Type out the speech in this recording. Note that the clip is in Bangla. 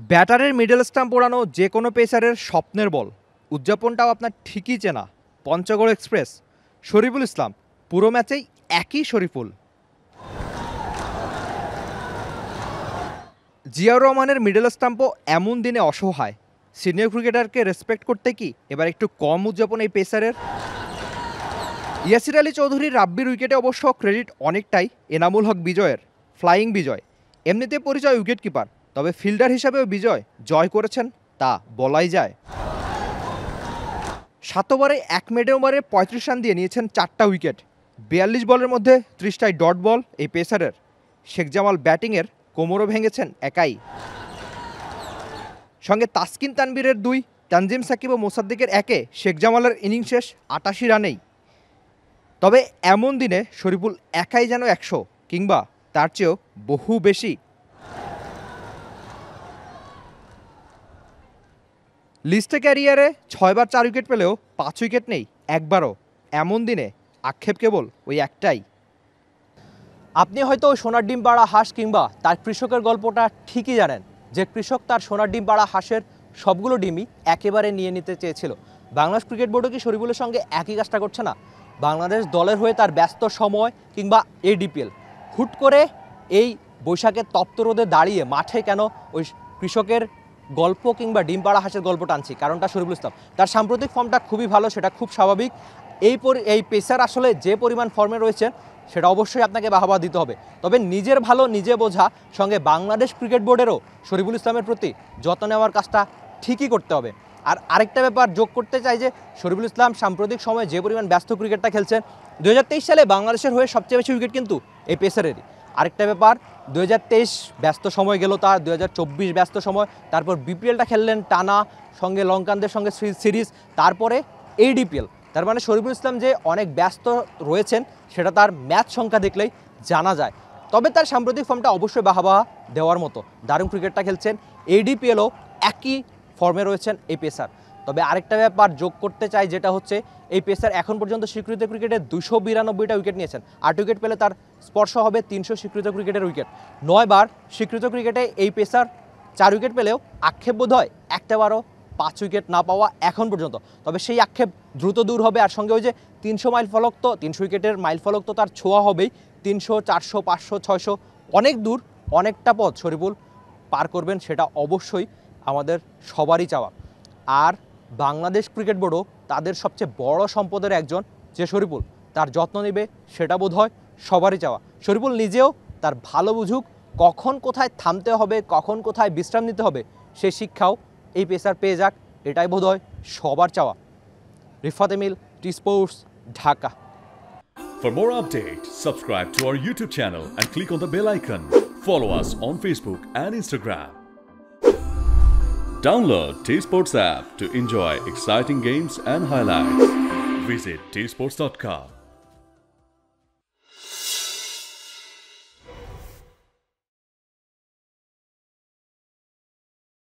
ব্যাটারের মিডল স্টাম্প ওড়ানো যে কোনো পেসারের স্বপ্নের বল, উদযাপনটাও আপনার ঠিকই চেনা। পঞ্চগড় এক্সপ্রেস, শরীফুল ইসলাম পুরো ম্যাচেই একই শরীফুল। জিয়াউর রহমানের মিডল স্টাম্পও এমন দিনে অসহায়। সিনিয়র ক্রিকেটারকে রেসপেক্ট করতে কি এবার একটু কম উদযাপন এই পেসারের? ইয়াসির আলী চৌধুরীর রাব্বির উইকেটে অবশ্য ক্রেডিট অনেকটাই এনামুল হক বিজয়ের। ফ্লাইং বিজয়, এমনিতে পরিচয় উইকেট কিপার, তবে ফিল্ডার হিসাবেও বিজয় জয় করেছেন তা বলাই যায়। 7 ওভারে 1 মিড ওভারে 35 রান দিয়ে নিয়েছেন 4টা উইকেট। 42 বলের মধ্যে 30টাই ডট বল এই পেসারের। শেখ জামাল ব্যাটিংয়ের কোমরও ভেঙেছেন একাই। সঙ্গে তাসকিন তানবীরের 2, তানজিম সাকিব ও মোসাদ্দেকের 1-এ শেখ জামালের ইনিংস শেষ 88 রানেই। তবে এমন দিনে শরীফুল একাই যেন 100 কিংবা তার চেয়েও বহু বেশি। লিস্টে ক্যারিয়ারে 6 বার 4 উইকেট পেলেও 5 উইকেট নেই একবারও। এমন দিনে আক্ষেপ কেবল ওই একটাই। আপনি হয়তো সোনার ডিম পাড়া হাঁস কিংবা তার কৃষকের গল্পটা ঠিকই জানেন, যে কৃষক তার সোনার ডিম পাড়া হাঁসের সবগুলো ডিমই একেবারে নিয়ে নিতে চেয়েছিল। বাংলাদেশ ক্রিকেট বোর্ডও কি শরীফুলের সঙ্গে একই কাজটা করছে না? বাংলাদেশ দলের হয়ে তার ব্যস্ত সময় কিংবা এডিপিএল, হুট করে এই বৈশাখের তপ্ত রোদে দাঁড়িয়ে মাঠে কেন ওই কৃষকের গল্প কিংবা ডিম পাড়া হাঁসের গল্প টানছি? কারণটা শরীফুল ইসলাম, তার সাম্প্রতিক ফর্মটা খুবই ভালো, সেটা খুব স্বাভাবিক। এই পেসার আসলে যে পরিমাণ ফর্মে রয়েছেন সেটা অবশ্যই আপনাকে বাহবা দিতে হবে। তবে নিজের ভালো নিজে বোঝা, সঙ্গে বাংলাদেশ ক্রিকেট বোর্ডেরও শরীফুল ইসলামের প্রতি যত্ন নেওয়ার কাজটা ঠিকই করতে হবে। আর আরেকটা ব্যাপার যোগ করতে চাই যে শরীফুল ইসলাম সাম্প্রতিক সময়ে যে পরিমাণ ব্যস্ত ক্রিকেটটা খেলছেন, 2023 সালে বাংলাদেশের হয়ে সবচেয়ে বেশি উইকেট কিন্তু এই পেসারেরই। আরেকটা ব্যাপার, 2023 ব্যস্ত সময় গেল তার, 2024 ব্যস্ত সময়, তারপর বিপিএলটা খেললেন টানা, সঙ্গে লঙ্কানদের সঙ্গে সিরিজ, তারপরে এডিপিএল। তার মানে শরীফুল ইসলাম যে অনেক ব্যস্ত রয়েছেন সেটা তার ম্যাচ সংখ্যা দেখলেই জানা যায়। তবে তার সাম্প্রতিক ফর্মটা অবশ্যই বাহবা দেওয়ার মতো, দারুণ ক্রিকেটটা খেলছেন। এডিপিএলও একই ফর্মে রয়েছেন এই পেসার। তবে আরেকটা ব্যাপার যোগ করতে চাই, যেটা হচ্ছে এই পেসার এখন পর্যন্ত স্বীকৃত ক্রিকেটে 292টা উইকেট নিয়েছেন। 8 উইকেট পেলে তার স্পর্শ হবে 300 স্বীকৃত ক্রিকেটের উইকেট। 9 বার স্বীকৃত ক্রিকেটে এই পেসার 4 উইকেট পেলেও আক্ষেপ বোধ হয় একটাবারও 5 উইকেট না পাওয়া এখন পর্যন্ত। তবে সেই আক্ষেপ দ্রুত দূর হবে। আর সঙ্গে ওই যে 300 মাইল ফলক, তো 300 উইকেটের মাইল ফলক তো তার ছোঁয়া হবেই। 300, 400, 500, 600 অনেক দূর, অনেকটা পথ শরীফুল পার করবেন, সেটা অবশ্যই আমাদের সবারই চাওয়া। আর বাংলাদেশ ক্রিকেট বোর্ডও তাদের সবচেয়ে বড় সম্পদের একজন যে শরীফুল, তার যত্ন নেবে সেটা বোধ হয় সবারই চাওয়া। শরীফুল নিজেও তার ভালো বুঝুক, কখন কোথায় থামতে হবে, কখন কোথায় বিশ্রাম নিতে হবে, সেই শিক্ষাও এই পেসার পেয়ে যাক, এটাই বোধ হয় সবার চাওয়া। Rifat Emil, T sports, Dhaka. For more updates, subscribe to our YouTube channel and click on the bell icon. Follow us on Facebook and Instagram. Download T-Sports app to enjoy exciting games and highlights. Visit tsports.com.